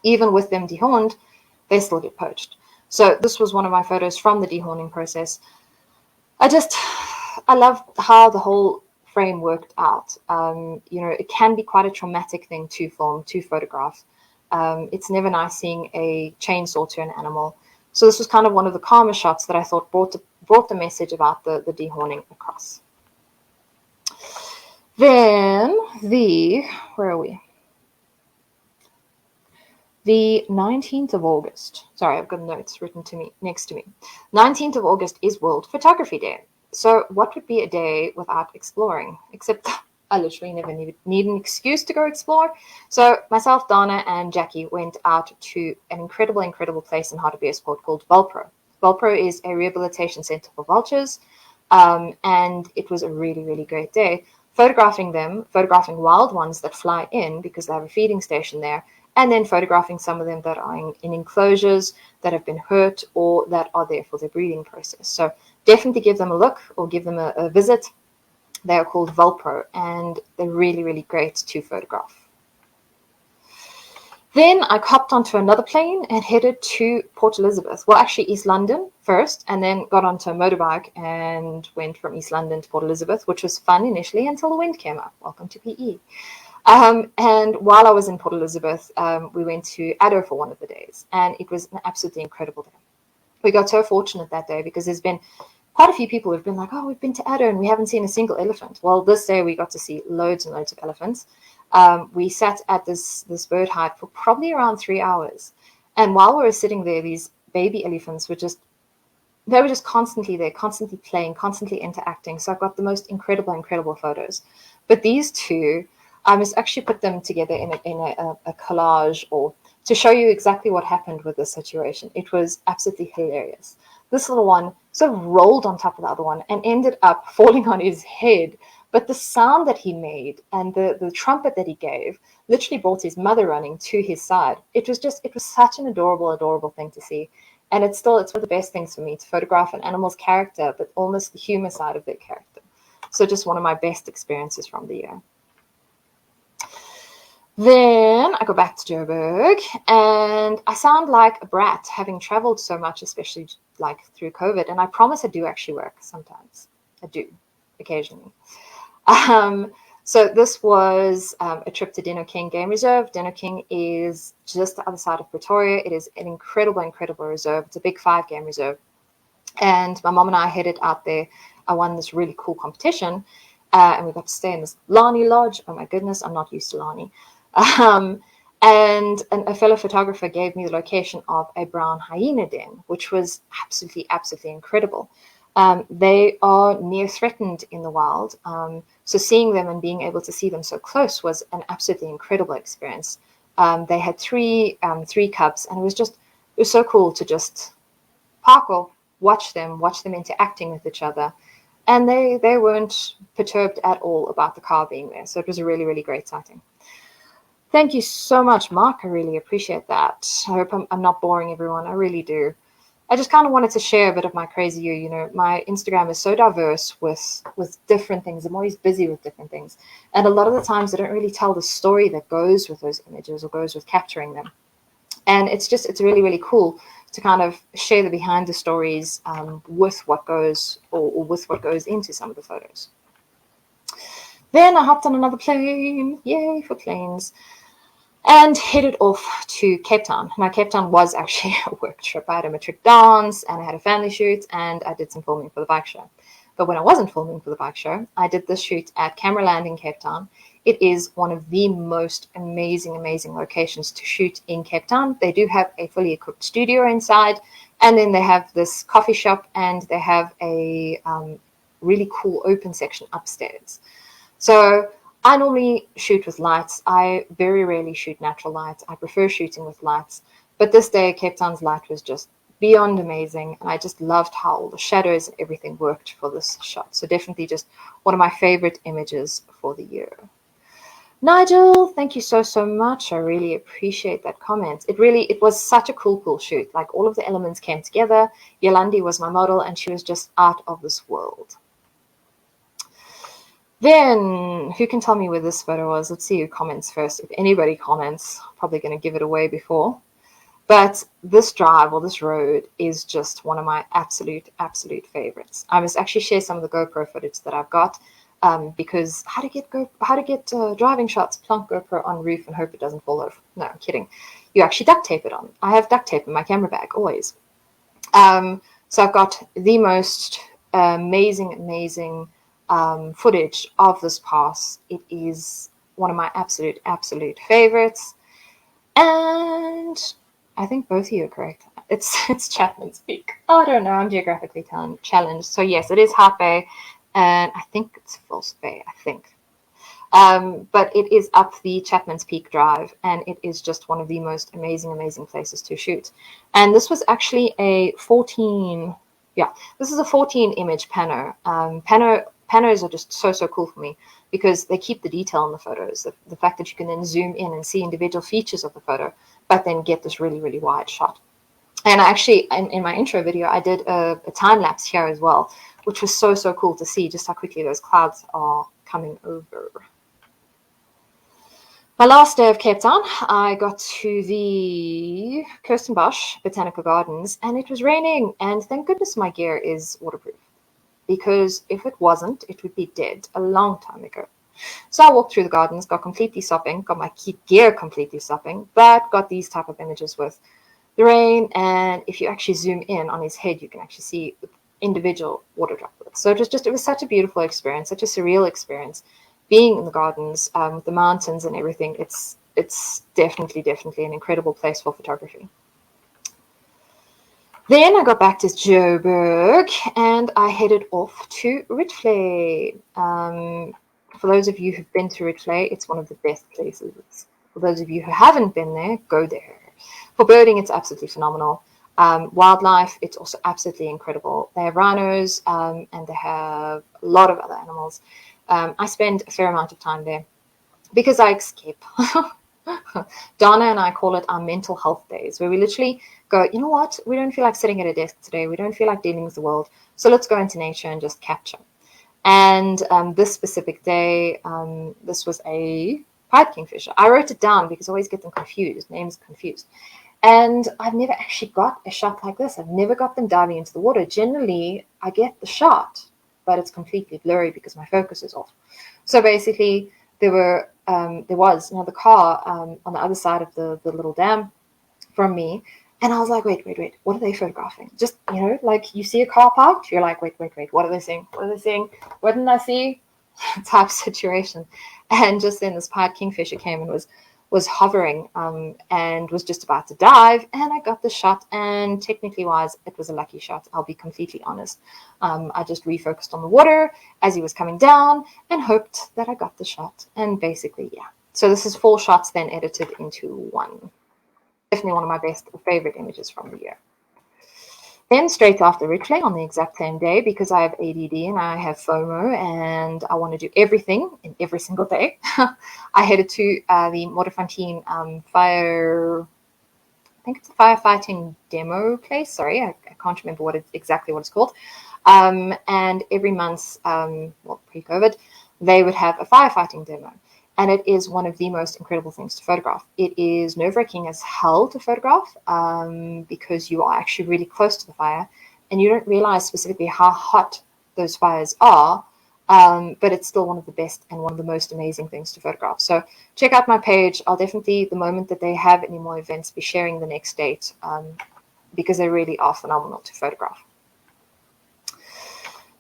Even with them dehorned, they still get poached. So this was one of my photos from the dehorning process. I love how the whole frame worked out. It can be quite a traumatic thing to film, to photograph. It's never nice seeing a chainsaw to an animal. So this was kind of one of the calmer shots that I thought brought the message about the dehorning across. Then where are we? The 19th of August. Sorry, I've got notes written next to me. 19th of August is World Photography Day. So what would be a day without exploring? Except I literally never need an excuse to go explore. So myself, Donna, and Jackie went out to an incredible place in Hartbeespoort called Vulpro. Vulpro is a rehabilitation center for vultures, and it was a really, really great day. Photographing wild ones that fly in because they have a feeding station there, and then photographing some of them that are in enclosures that have been hurt or that are there for their breeding process. So definitely give them a look or give them a visit. They are called Vulpro, and they're really, really great to photograph. Then I hopped onto another plane and headed to Port Elizabeth. Well, actually East London first, and then got onto a motorbike and went from East London to Port Elizabeth, which was fun initially until the wind came up. Welcome to PE. And while I was in Port Elizabeth, we went to Addo for one of the days, and it was an absolutely incredible day. We got so fortunate that day because there's been quite a few people who've been like, oh, we've been to Addo and we haven't seen a single elephant. Well, this day we got to see loads and loads of elephants. We sat at this bird hide for probably around 3 hours. And while we were sitting there, these baby elephants were just constantly there, constantly playing, constantly interacting. So I got the most incredible photos. But these two, I must actually put them together in a collage or to show you exactly what happened with this situation. It was absolutely hilarious. This little one sort of rolled on top of the other one and ended up falling on his head. But the sound that he made and the trumpet that he gave literally brought his mother running to his side. It was such an adorable thing to see. And it's one of the best things for me to photograph an animal's character, but almost the humor side of their character. So just one of my best experiences from the year. Then I go back to Joburg, and I sound like a brat having traveled so much, especially like through COVID. And I promise I do actually work sometimes. I do, occasionally. So this was a trip to Dino King Game Reserve. Dino King is just the other side of Pretoria. It is an incredible reserve. It's a big 5 game reserve. And my mom and I headed out there I won this really cool competition, and we got to stay in this Lani Lodge. Oh my goodness, I'm not used to Lani. And a fellow photographer gave me the location of a brown hyena den, which was absolutely, absolutely incredible. They are near threatened in the wild. So seeing them and being able to see them so close was an absolutely incredible experience. They had three cubs, and it was so cool to just park off, watch them interacting with each other. And they weren't perturbed at all about the car being there. So it was a really, really great sighting. Thank you so much, Mark. I really appreciate that. I hope I'm not boring everyone. I really do. I just kind of wanted to share a bit of my crazy year. You know, my Instagram is so diverse with different things. I'm always busy with different things. And a lot of the times I don't really tell the story that goes with those images or goes with capturing them. And it's really, really cool to kind of share the behind the stories with what goes or with what goes into some of the photos. Then I hopped on another plane. Yay for planes. And headed off to Cape Town. Now, Cape Town was actually a work trip. I had a matric dance, and I had a family shoot, and I did some filming for the bike show. But when I wasn't filming for the bike show, I did this shoot at Camera Land in Cape Town. It is one of the most amazing, amazing locations to shoot in Cape Town. They do have a fully equipped studio inside, and then they have this coffee shop, and they have a really cool open section upstairs. So I normally shoot with lights. I very rarely shoot natural lights. I prefer shooting with lights. But this day, Cape Town's light was just beyond amazing. And I just loved how all the shadows and everything worked for this shot. So definitely just one of my favorite images for the year. Nigel, thank you so, so much. I really appreciate that comment. It was such a cool shoot. Like all of the elements came together. Yolandi was my model, and she was just out of this world. Then, who can tell me where this photo was? Let's see who comments first. If anybody comments, probably going to give it away before. But this drive or this road is just one of my absolute, absolute favorites. I must actually share some of the GoPro footage that I've got because how to get driving shots, plonk GoPro on roof and hope it doesn't fall off. No, I'm kidding. You actually duct tape it on. I have duct tape in my camera bag, always. So I've got the most amazing footage of this pass. It is one of my absolute, absolute favorites. And I think both of you are correct. It's Chapman's Peak. Oh, I don't know. I'm geographically challenged. So yes, it is Half Bay, and I think it's False Bay, I think. But it is up the Chapman's Peak Drive, and it is just one of the most amazing, amazing places to shoot. And this was actually a 14 image pano. Panos are just so cool for me because they keep the detail in the photos. The fact that you can then zoom in and see individual features of the photo, but then get this really, really wide shot. And I actually, in my intro video, I did a time lapse here as well, which was so cool to see just how quickly those clouds are coming over. My last day of Cape Town, I got to the Kirstenbosch Botanical Gardens, and it was raining, and thank goodness my gear is waterproof, because if it wasn't, it would be dead a long time ago. So I walked through the gardens, got completely sopping, got my gear completely sopping, but got these type of images with the rain, and if you actually zoom in on his head, you can actually see individual water droplets. So it was such a beautiful experience, such a surreal experience, being in the gardens with the mountains and everything. It's definitely an incredible place for photography. Then I got back to Joburg and I headed off to Rickley. For those of you who've been to Rickley, it's one of the best places. For those of you who haven't been there, go there. For birding, it's absolutely phenomenal. Wildlife, it's also absolutely incredible. They have rhinos and they have a lot of other animals. I spend a fair amount of time there because I escape. Donna and I call it our mental health days, where we literally go, you know what, we don't feel like sitting at a desk today. We don't feel like dealing with the world. So let's go into nature and just capture. And this specific day, this was a pied kingfisher. I wrote it down because I always get them confused, names confused. And I've never actually got a shot like this. I've never got them diving into the water. Generally, I get the shot, but it's completely blurry because my focus is off. So basically, there was the car on the other side of the little dam from me, And I was like, wait, what are they photographing? Just, like you see a car parked, you're like, wait, what are they seeing? What are they seeing? What didn't I see? Type situation. And just then this pied kingfisher came and was hovering and was just about to dive, and I got the shot, and technically wise it was a lucky shot, I'll be completely honest. I just refocused on the water as he was coming down and hoped that I got the shot, and basically, yeah. So this is 4 shots then edited into one. Definitely one of my favorite images from the year. Then straight after Richley on the exact same day, because I have ADD and I have FOMO and I want to do everything in every single day, I headed to the Modderfontein fire. I think it's a firefighting demo place. Sorry, I can't remember exactly what it's called. And every month, pre-COVID, they would have a firefighting demo. And it is one of the most incredible things to photograph. It is nerve-wracking as hell to photograph because you are actually really close to the fire and you don't realize specifically how hot those fires are, but it's still one of the best and one of the most amazing things to photograph. So check out my page. I'll definitely, the moment that they have any more events, be sharing the next date because they really are phenomenal to photograph.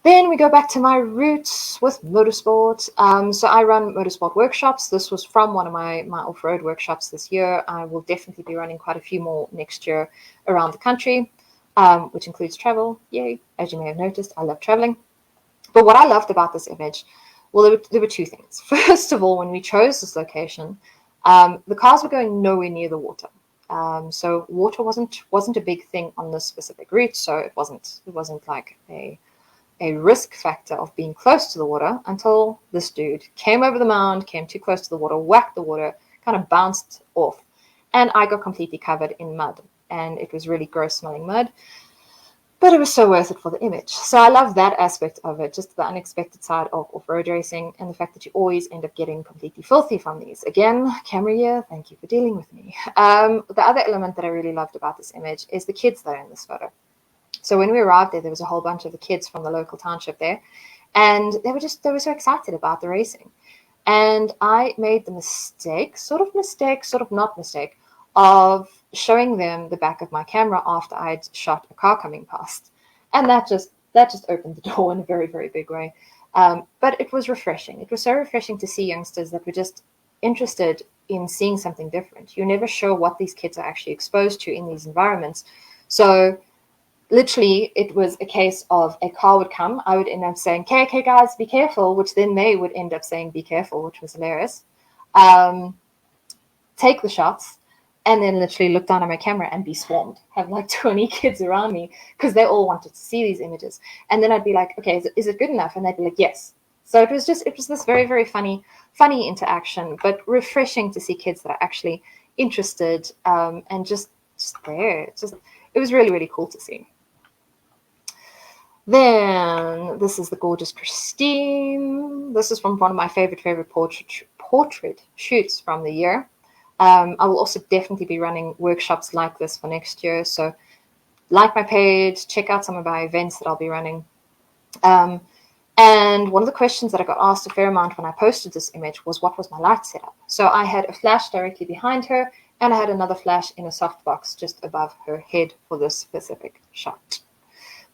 Then we go back to my roots with motorsport. So I run motorsport workshops. This was from one of my off-road workshops this year. I will definitely be running quite a few more next year around the country, which includes travel. Yay. As you may have noticed, I love traveling. But what I loved about this image, well, there were 2 things. First of all, when we chose this location, the cars were going nowhere near the water. So water wasn't a big thing on this specific route. So it wasn't like a risk factor of being close to the water until this dude came over the mound, came too close to the water, whacked the water, kind of bounced off. And I got completely covered in mud. And it was really gross smelling mud. But it was so worth it for the image. So I love that aspect of it, just the unexpected side of off-road racing and the fact that you always end up getting completely filthy from these. Again, camera here, thank you for dealing with me. The other element that I really loved about this image is the kids that are in this photo. So when we arrived there was a whole bunch of the kids from the local township there, and they were so excited about the racing. And I made the mistake, sort of not mistake, of showing them the back of my camera after I'd shot a car coming past. And that just opened the door in a very, very big way. But it was refreshing. It was so refreshing to see youngsters that were just interested in seeing something different. You're never sure what these kids are actually exposed to in these environments. So literally, it was a case of a car would come. I would end up saying, okay, guys, be careful, which then they would end up saying, be careful, which was hilarious. Take the shots, and then literally look down at my camera and be swarmed. Have like 20 kids around me because they all wanted to see these images. And then I'd be like, okay, is it good enough? And they'd be like, yes. So it was this very, very funny interaction, but refreshing to see kids that are actually interested and just there. It was really, really cool to see. Then this is the gorgeous Christine. This is from one of my favorite portrait shoots from the year. I will also definitely be running workshops like this for next year. So like my page, check out some of my events that I'll be running. And one of the questions that I got asked a fair amount when I posted this image was, what was my light setup? So I had a flash directly behind her, and I had another flash in a softbox just above her head for this specific shot.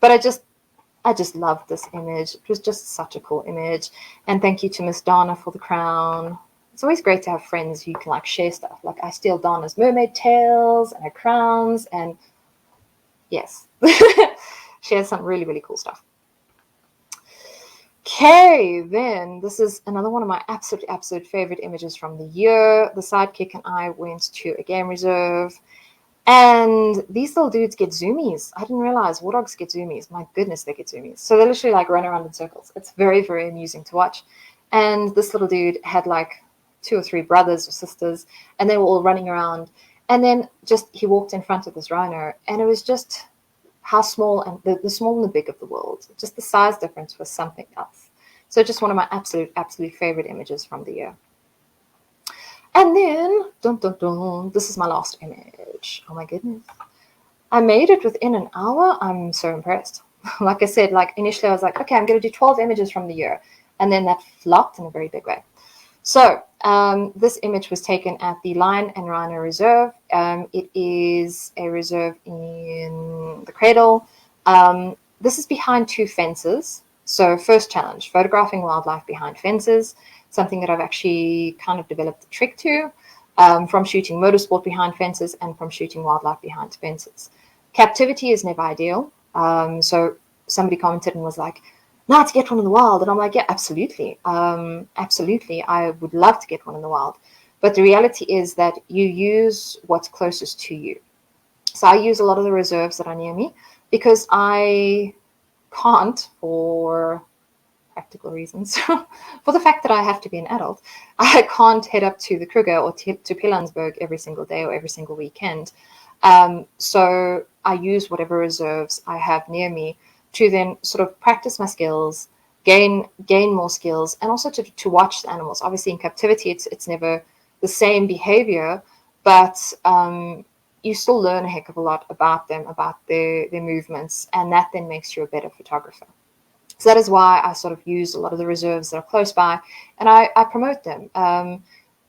But I just loved this image. It was just such a cool image. And thank you to Miss Donna for the crown. It's always great to have friends who can like share stuff. Like I steal Donna's mermaid tails and her crowns, and yes, she has some really, really cool stuff. Okay, then this is another one of my absolute favorite images from the year. The sidekick and I went to a game reserve, and these little dudes get zoomies. I didn't realize warthogs get zoomies. My goodness, they get zoomies. So they literally like run around in circles. It's very, very amusing to watch. And this little dude had like 2 or 3 brothers or sisters, and they were all running around. And then just he walked in front of this rhino, and it was just how small, and the small and the big of the world. Just the size difference was something else. So just one of my absolute favorite images from the year. And then, this is my last image. Oh my goodness. I made it within an hour. I'm so impressed. Like I said, like initially I was like, okay, I'm going to do 12 images from the year. And then that flopped in a very big way. So this image was taken at the Lion and Rhino Reserve. It is a reserve in the Cradle. This is behind 2 fences. So first challenge, photographing wildlife behind fences, something that I've actually kind of developed a trick to from shooting motorsport behind fences and from shooting wildlife behind fences. Captivity is never ideal. So somebody commented and was like, "No, to get one in the wild." And I'm like, yeah, absolutely. Absolutely. I would love to get one in the wild. But the reality is that you use what's closest to you. So I use a lot of the reserves that are near me because I can't, for practical reasons, for the fact that I have to be an adult, I can't head up to the Kruger or to Pilansberg every single day or every single weekend. So I use whatever reserves I have near me to then sort of practice my skills, gain more skills, and also to watch the animals. Obviously, in captivity, it's never the same behavior, but you still learn a heck of a lot about them, about their movements, and that then makes you a better photographer. So that is why I sort of use a lot of the reserves that are close by, and I promote them.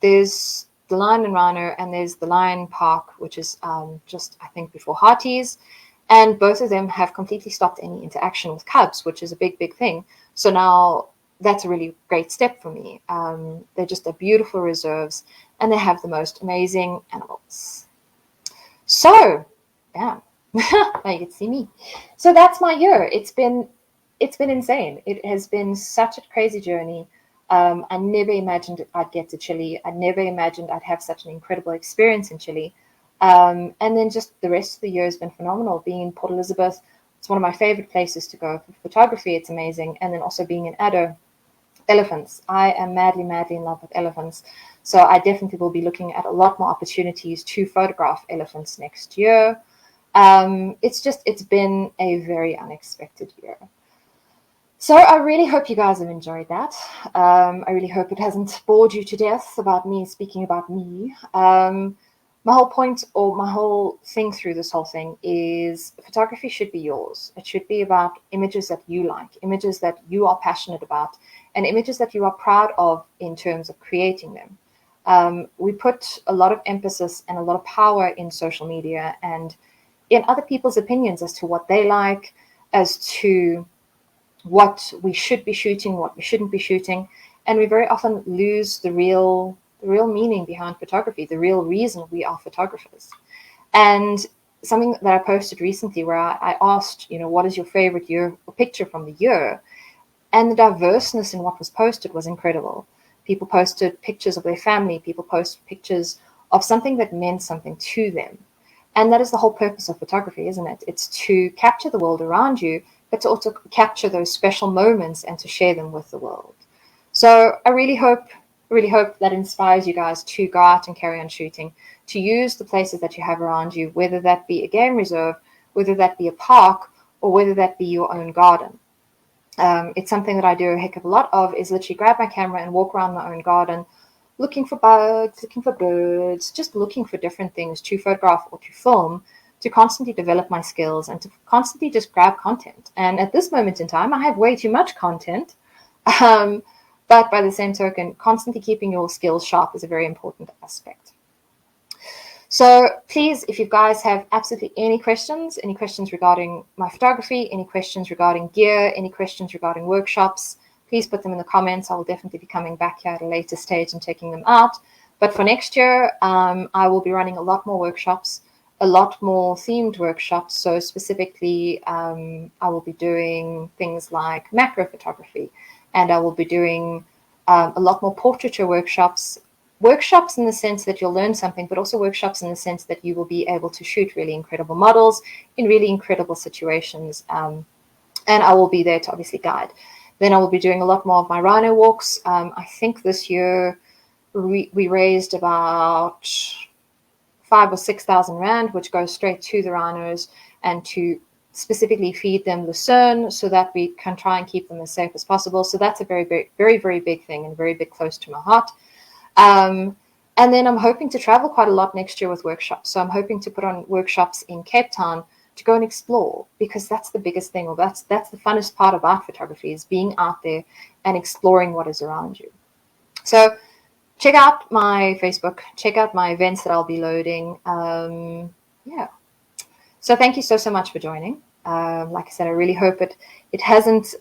There's the Lion and Rhino, and there's the Lion Park, which is just, I think, before Hearties. And both of them have completely stopped any interaction with cubs, which is a big, big thing. So now that's a really great step for me. They're just beautiful reserves, and they have the most amazing animals. So, bam. Now you can see me. So that's my year. It's been insane. It has been such a crazy journey. I never imagined I'd get to Chile. I never imagined I'd have such an incredible experience in Chile. And then just the rest of the year has been phenomenal. Being in Port Elizabeth, it's one of my favorite places to go for photography. It's amazing. And then also being in Addo, elephants. I am madly, madly in love with elephants. So I definitely will be looking at a lot more opportunities to photograph elephants next year. It's been a very unexpected year. So I really hope you guys have enjoyed that. I really hope it hasn't bored you to death about me speaking about me. My whole point, or my whole thing through this whole thing, is photography should be yours. It should be about images that you like, images that you are passionate about, and images that you are proud of in terms of creating them. We put a lot of emphasis and a lot of power in social media and in other people's opinions as to what they like, as to what we should be shooting, what we shouldn't be shooting, and we very often lose the real meaning behind photography, the real reason we are photographers. And something that I posted recently where I asked, what is your favorite year or picture from the year? And the diverseness in what was posted was incredible. People posted pictures of their family, people posted pictures of something that meant something to them. And that is the whole purpose of photography, isn't it? It's to capture the world around you, but to also capture those special moments and to share them with the world. So I really hope that inspires you guys to go out and carry on shooting, to use the places that you have around you, whether that be a game reserve, whether that be a park, or whether that be your own garden. It's something that I do a heck of a lot of, is literally grab my camera and walk around my own garden, looking for bugs, looking for birds, just looking for different things to photograph or to film, to constantly develop my skills and to constantly just grab content. And at this moment in time, I have way too much content. But by the same token, constantly keeping your skills sharp is a very important aspect. So please, if you guys have absolutely any questions regarding my photography, any questions regarding gear, any questions regarding workshops, please put them in the comments. I will definitely be coming back here at a later stage and taking them out. But for next year, I will be running a lot more workshops, a lot more themed workshops. So specifically, I will be doing things like macro photography, and I will be doing a lot more portraiture workshops in the sense that you'll learn something, but also workshops in the sense that you will be able to shoot really incredible models in really incredible situations. And I will be there to obviously guide. Then I will be doing a lot more of my rhino walks. I think this year we raised about 5,000 or 6,000 rand, which goes straight to the rhinos and to specifically feed them lucerne so that we can try and keep them as safe as possible. So that's a very, very, very, very big thing and very big, close to my heart. And then I'm hoping to travel quite a lot next year with workshops. So I'm hoping to put on workshops in Cape Town to go and explore, because that's the biggest thing, or that's the funnest part about photography, is being out there and exploring what is around you. So check out my Facebook, check out my events that I'll be loading. Yeah. So thank you so much for joining. Like I said, I really hope it hasn't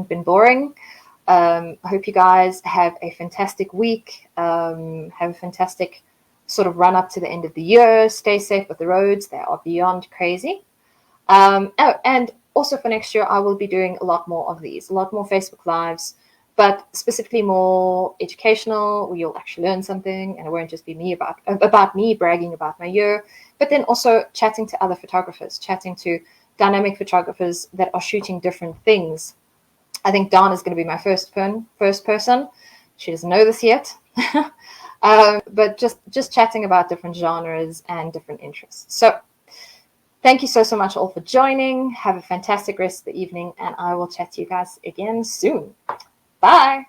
been boring. I hope you guys have a fantastic week. Have a fantastic sort of run up to the end of the year. Stay safe with the roads. They are beyond crazy. Oh, and also for next year, I will be doing a lot more of these, a lot more Facebook Lives, but specifically more educational, where you'll actually learn something, and it won't just be me about me bragging about my year, but then also chatting to other photographers, chatting to dynamic photographers that are shooting different things. I think Dawn is going to be my first person. She doesn't know this yet. But just chatting about different genres and different interests. So thank you so much all for joining. Have a fantastic rest of the evening, and I will chat to you guys again soon. Bye.